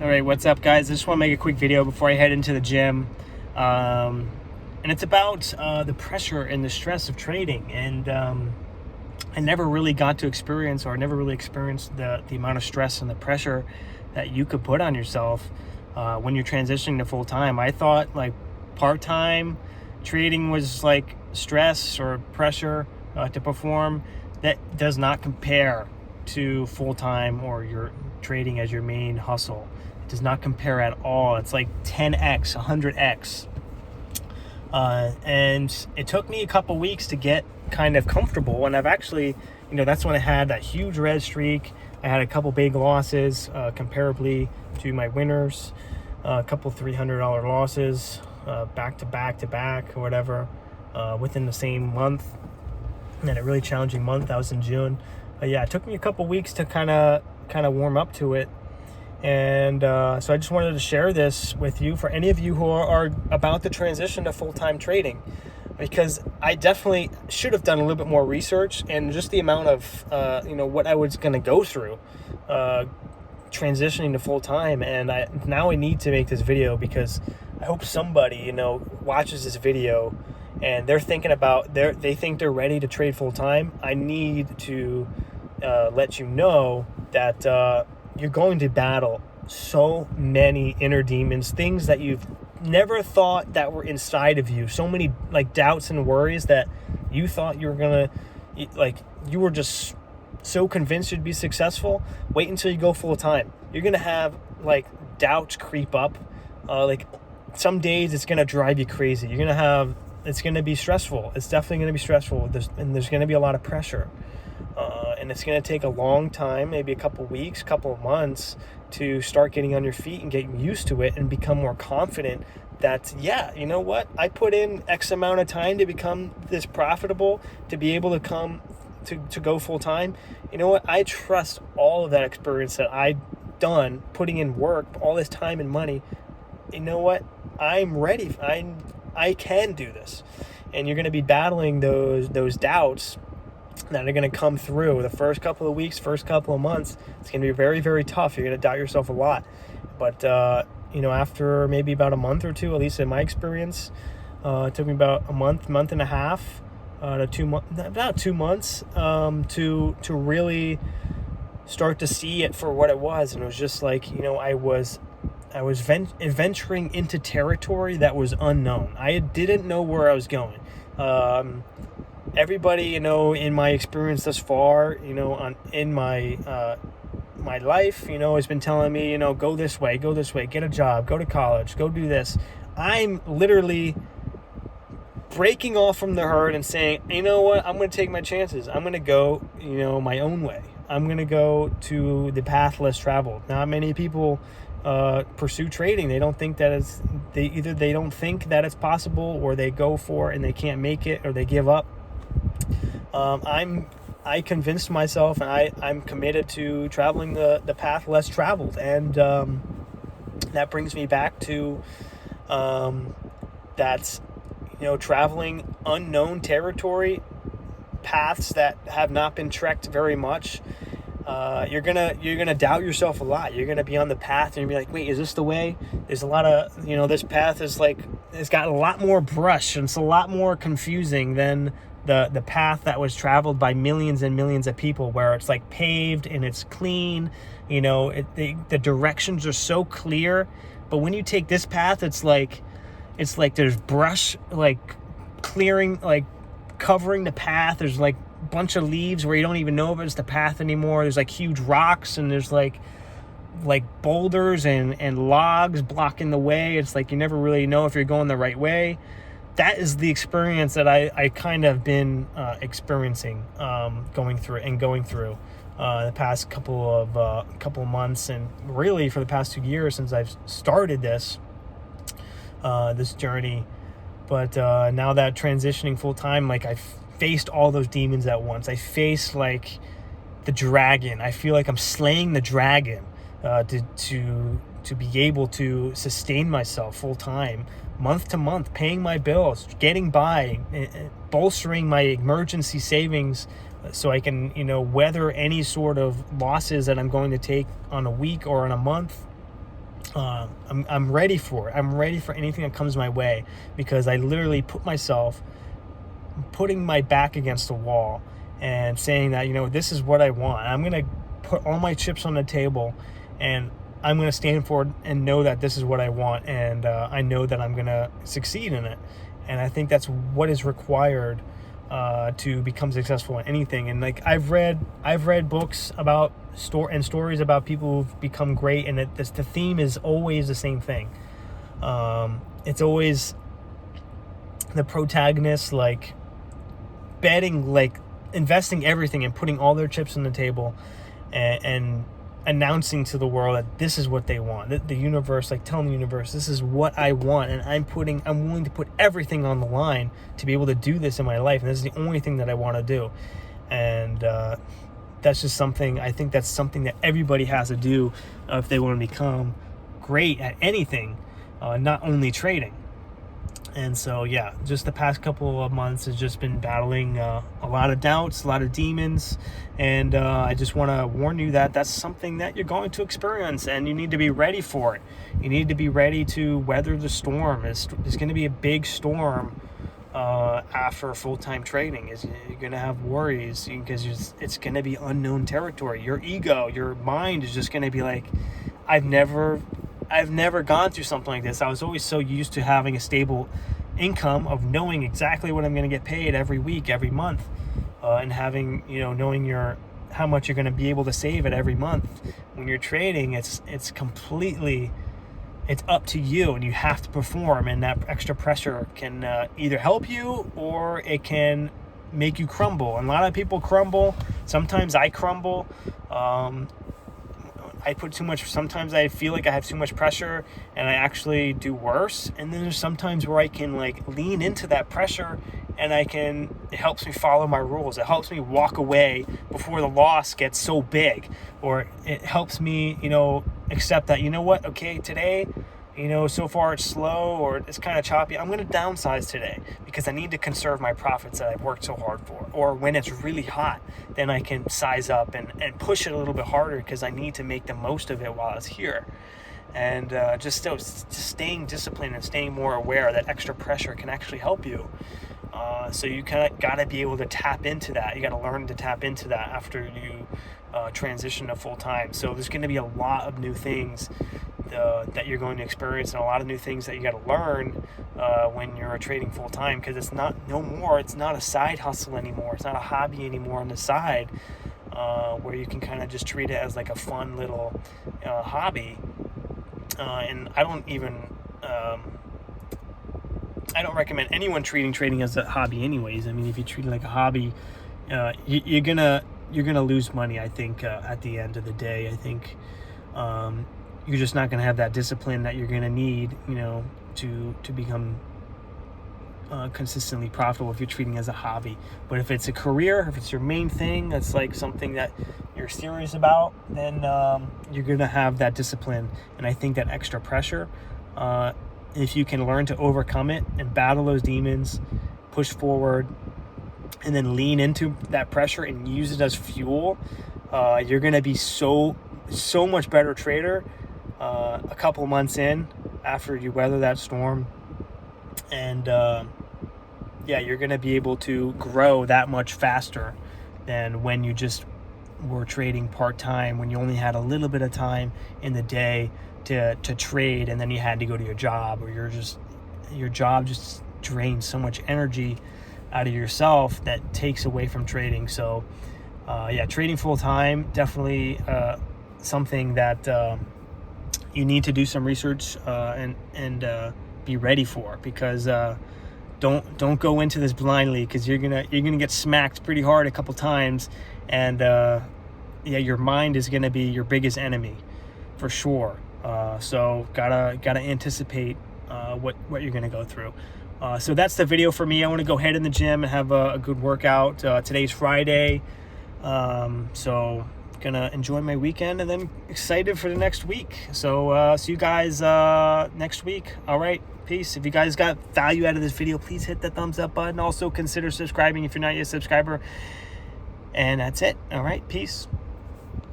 All right, what's up, guys? I just want to make a quick video before I head into the gym. And it's about the pressure and the stress of trading. And I never really got to experience, or never really experienced the amount of stress and the pressure that you could put on yourself when you're transitioning to full-time. I thought like part-time trading was like stress or pressure to perform. That does not compare to full-time or your trading as your main hustle. It does not compare at all. It's like 10x, 100x. And it took me a couple weeks to get kind of comfortable, and I've actually, that's when I had that huge red streak. I had a couple big losses comparably to my winners, a couple $300 losses back to back or whatever within the same month. And then a really challenging month. That was in June. Yeah, it took me a couple weeks to kind of warm up to it. And so I just wanted to share this with you for any of you who are about to transition to full-time trading, because I definitely should have done a little bit more research, and just the amount of what I was going to go through transitioning to full-time. And now I need to make this video because I hope somebody watches this video and they're thinking about they think they're ready to trade full-time. I need to let you know that you're going to battle so many inner demons, things that you've never thought that were inside of you, so many like doubts and worries that you thought you were gonna, you were just so convinced you'd be successful. Wait until you go full time. You're gonna have like doubts creep up. Like some days it's gonna drive you crazy. It's gonna be stressful. It's definitely gonna be stressful. There's gonna be a lot of pressure. And it's going to take a long time, maybe a couple weeks, couple of months, to start getting on your feet and getting used to it and become more confident that, yeah, you know what? I put in X amount of time to become this profitable, to be able to come to go full time. You know what? I trust all of that experience that I've done, putting in work, all this time and money. You know what? I'm ready. I can do this. And you're going to be battling those doubts that are going to come through the first couple of weeks, first couple of months. It's going to be very, very tough. You're going to doubt yourself a lot. But, after maybe about a month or two, at least in my experience, it took me about a month and a half to 2 months, about 2 months to really start to see it for what it was. And it was just like, I was venturing into territory that was unknown. I didn't know where I was going. Everybody, in my experience thus far, in my my life, has been telling me, go this way, get a job, go to college, go do this. I'm literally breaking off from the herd and saying, you know what, I'm going to take my chances. I'm going to go, my own way. I'm going to go to the path less traveled. Not many people pursue trading. They don't think that they don't think that it's possible, or they go for it and they can't make it, or they give up. I convinced myself, and I'm committed to traveling the path less traveled. And that brings me back to that's traveling unknown territory, paths that have not been trekked very much. You're gonna doubt yourself a lot. You're gonna be on the path and you're gonna be like, wait, is this the way? There's a lot of, this path is like, it's got a lot more brush, and it's a lot more confusing than the path that was traveled by millions and millions of people, where it's like paved and it's clean. The directions are so clear. But when you take this path, it's like there's brush like clearing, like covering the path. There's like a bunch of leaves where you don't even know if it's the path anymore. There's like huge rocks, and there's like boulders and logs blocking the way. It's like you never really know if you're going the right way. That is the experience that I kind of been experiencing, going through the past couple of months, and really for the past 2 years since I've started this journey. But now that transitioning full time, like I faced all those demons at once. I faced like the dragon. I feel like I'm slaying the dragon to be able to sustain myself full time, month to month, paying my bills, getting by, bolstering my emergency savings so I can, weather any sort of losses that I'm going to take on a week or on a month. I'm ready for it. I'm ready for anything that comes my way, because I literally putting my back against the wall and saying that, this is what I want. I'm going to put all my chips on the table, and I'm going to stand for it and know that this is what I want. And I know that I'm going to succeed in it. And I think that's what is required to become successful in anything. And like, I've read books about stories about people who've become great, and the theme is always the same thing. It's always the protagonist, like, betting, like, investing everything and putting all their chips on the table, and announcing to the world that this is what they want. The universe, like, telling the universe, this is what I want, and I'm willing to put everything on the line to be able to do this in my life, and this is the only thing that I want to do. And that's just something, I think that's something that everybody has to do if they want to become great at anything, not only trading. And so, yeah, just the past couple of months has just been battling a lot of doubts, a lot of demons. And I just want to warn you that that's something that you're going to experience, and you need to be ready for it. You need to be ready to weather the storm. There's going to be a big storm after full-time trading. You're going to have worries, because it's going to be unknown territory. Your ego, your mind is just going to be like, I've never gone through something like this. I was always so used to having a stable income, of knowing exactly what I'm going to get paid every week, every month, and having, knowing how much you're going to be able to save at every month. When you're trading, it's up to you, and you have to perform, and that extra pressure can either help you or it can make you crumble. And a lot of people crumble. Sometimes I crumble. I put too much. Sometimes I feel like I have too much pressure, and I actually do worse. And then there's sometimes where I can, like, lean into that pressure, and it helps me follow my rules. It helps me walk away before the loss gets so big, or it helps me, accept that, okay, today, so far it's slow, or it's kind of choppy. I'm going to downsize today because I need to conserve my profits that I've worked so hard for. Or when it's really hot, then I can size up and push it a little bit harder, because I need to make the most of it while it's here. And just staying disciplined and staying more aware that extra pressure can actually help you. So you kind of got to be able to tap into that. You got to learn to tap into that after you transition to full time. So there's going to be a lot of new things that you're going to experience, and a lot of new things that you got to learn when you're trading full time, because it's not a side hustle anymore. It's not a hobby anymore on the side, where you can kind of just treat it as like a fun little hobby. And I don't recommend anyone treating trading as a hobby anyways. I mean, if you treat it like a hobby, you're gonna lose money, I think, at the end of the day. I think you're just not gonna have that discipline that you're gonna need, to become consistently profitable if you're treating it as a hobby. But if it's a career, if it's your main thing, that's like something that you're serious about, then you're gonna have that discipline. And I think that extra pressure, if you can learn to overcome it and battle those demons, push forward, and then lean into that pressure and use it as fuel, you're going to be so much better trader a couple months in, after you weather that storm. And you're going to be able to grow that much faster than when you just were trading part-time, when you only had a little bit of time in the day to trade, and then you had to go to your job, or your job just drains so much energy out of yourself that takes away from trading. So trading full-time, definitely something that you need to do some research and be ready for, because don't go into this blindly, because you're gonna get smacked pretty hard a couple times, and your mind is gonna be your biggest enemy for sure. So gotta anticipate what you're gonna go through. So that's the video for me. I want to go head in the gym and have a good workout. Today's Friday, so gonna enjoy my weekend, and then excited for the next week. So see you guys next week. All right, peace. If you guys got value out of this video, please hit the thumbs up button. Also consider subscribing if you're not yet a subscriber. And that's it. All right, peace.